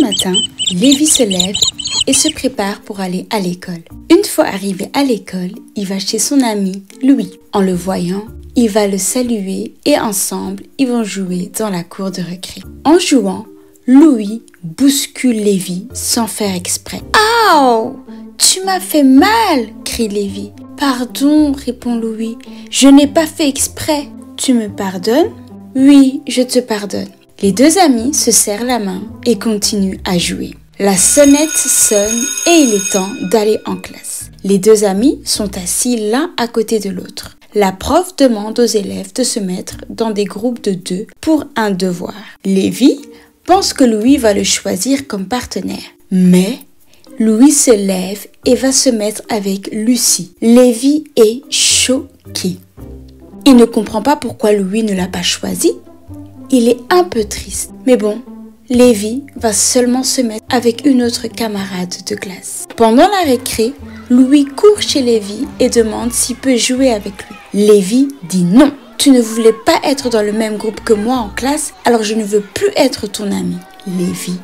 matin, Lévi se lève et se prépare pour aller à l'école. Une fois arrivé à l'école, il va chez son ami Louis. En le voyant, il va le saluer et ensemble, ils vont jouer dans la cour de récré. En jouant, Louis bouscule Lévi sans faire exprès. « Aouh! Tu m'as fait mal !» crie Lévi. « Pardon, répond Louis, je n'ai pas fait exprès. Tu me pardonnes ? » « Oui, je te pardonne. » Les deux amis se serrent la main et continuent à jouer. La sonnette sonne et il est temps d'aller en classe. Les deux amis sont assis l'un à côté de l'autre. La prof demande aux élèves de se mettre dans des groupes de 2 pour un devoir. Lévi pense que Louis va le choisir comme partenaire. Mais Louis se lève et va se mettre avec Lucie. Lévi est choqué. Il ne comprend pas pourquoi Louis ne l'a pas choisi. Il est un peu triste. Mais bon, Lévi va seulement se mettre avec une autre camarade de classe. Pendant la récré, Louis court chez Lévi et demande s'il peut jouer avec lui. Lévi dit non. Tu ne voulais pas être dans le même groupe que moi en classe, alors je ne veux plus être ton ami. Lévi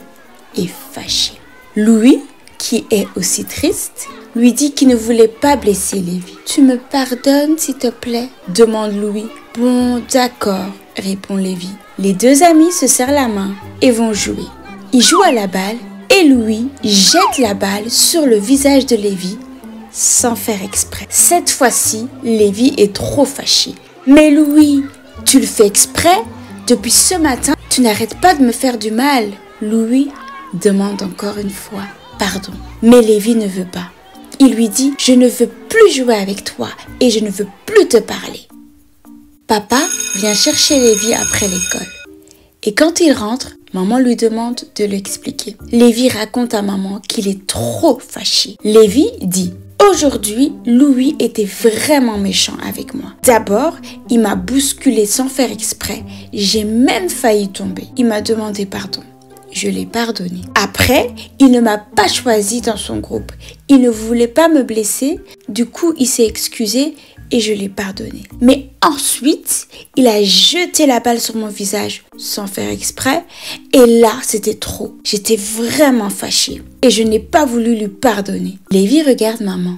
est fâché. Louis, qui est aussi triste, lui dit qu'il ne voulait pas blesser Lévi. « Tu me pardonnes, s'il te plaît ?» demande Louis. « Bon, d'accord, » répond Lévi. Les deux amis se serrent la main et vont jouer. Ils jouent à la balle et Louis jette la balle sur le visage de Lévi sans faire exprès. Cette fois-ci, Lévi est trop fâché. « Mais Louis, tu le fais exprès? Depuis ce matin, tu n'arrêtes pas de me faire du mal. » Louis demande encore une fois pardon. Mais Lévi ne veut pas. Il lui dit « Je ne veux plus jouer avec toi et je ne veux plus te parler. » Papa vient chercher Lévi après l'école. Et quand il rentre, maman lui demande de l'expliquer. Lévi raconte à maman qu'il est trop fâché. Lévi dit « Aujourd'hui, Louis était vraiment méchant avec moi. D'abord, il m'a bousculé sans faire exprès. J'ai même failli tomber. Il m'a demandé pardon. Je l'ai pardonné. Après, il ne m'a pas choisi dans son groupe. Il ne voulait pas me blesser. Du coup, il s'est excusé et je l'ai pardonné. Mais ensuite, il a jeté la balle sur mon visage sans faire exprès. Et là, c'était trop. J'étais vraiment fâchée. Et je n'ai pas voulu lui pardonner. Lévi regarde maman.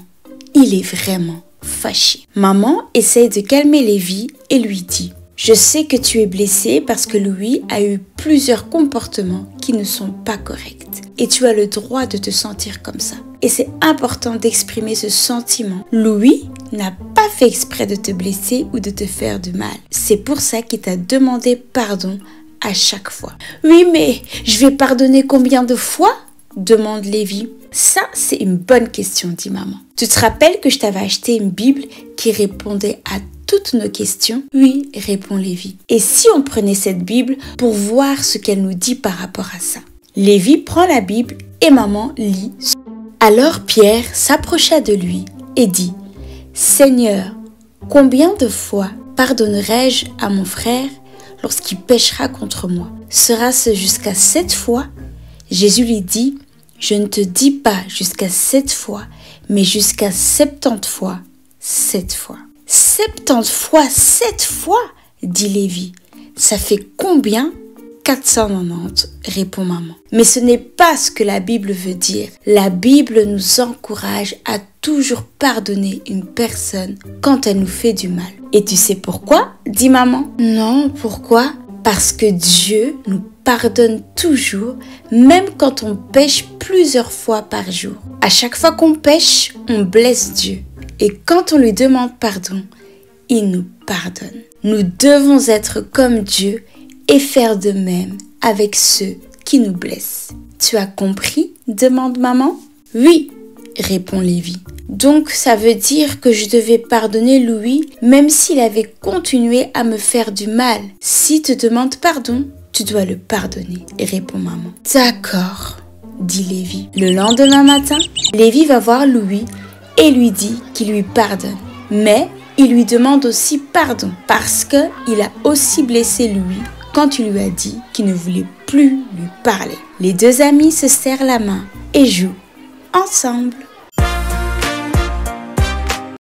Il est vraiment fâché. Maman essaye de calmer Lévi et lui dit « Je sais que tu es blessé parce que Louis a eu plusieurs comportements qui ne sont pas corrects. Et tu as le droit de te sentir comme ça. Et c'est important d'exprimer ce sentiment. Louis n'a pas fait exprès de te blesser ou de te faire du mal. C'est pour ça qu'il t'a demandé pardon à chaque fois. »« Oui, mais je vais pardonner combien de fois ?» demande Lévi. « Ça, c'est une bonne question, dit maman. Tu te rappelles que je t'avais acheté une Bible qui répondait à toutes nos questions ? » « Oui, répond Lévi. Et si on prenait cette Bible pour voir ce qu'elle nous dit par rapport à ça ? » Lévi prend la Bible et maman lit. Alors Pierre s'approcha de lui et dit « Seigneur, combien de fois pardonnerai-je à mon frère lorsqu'il péchera contre moi ? Sera-ce jusqu'à 7 fois ?» Jésus lui dit « Je ne te dis pas jusqu'à 7 fois, mais jusqu'à 70 fois 7 fois. » 70 fois 7 fois, dit Lévi. Ça fait combien ? 490, répond maman. Mais ce n'est pas ce que la Bible veut dire. La Bible nous encourage à toujours pardonner une personne quand elle nous fait du mal. Et tu sais pourquoi ? Dit maman. Non, pourquoi ? Parce que Dieu nous pardonne toujours, même quand on pêche plusieurs fois par jour. À chaque fois qu'on pêche, on blesse Dieu. Et quand on lui demande pardon, il nous pardonne. Nous devons être comme Dieu et faire de même avec ceux qui nous blessent. Tu as compris ? Demande maman. Oui, répond Lévi. Donc ça veut dire que je devais pardonner Louis même s'il avait continué à me faire du mal. S'il te demande pardon, tu dois le pardonner, répond maman. D'accord, dit Lévi. Le lendemain matin, Lévi va voir Louis et lui dit qu'il lui pardonne. Mais il lui demande aussi pardon parce qu'il a aussi blessé Louis quand il lui a dit qu'il ne voulait plus lui parler. Les deux amis se serrent la main et jouent ensemble.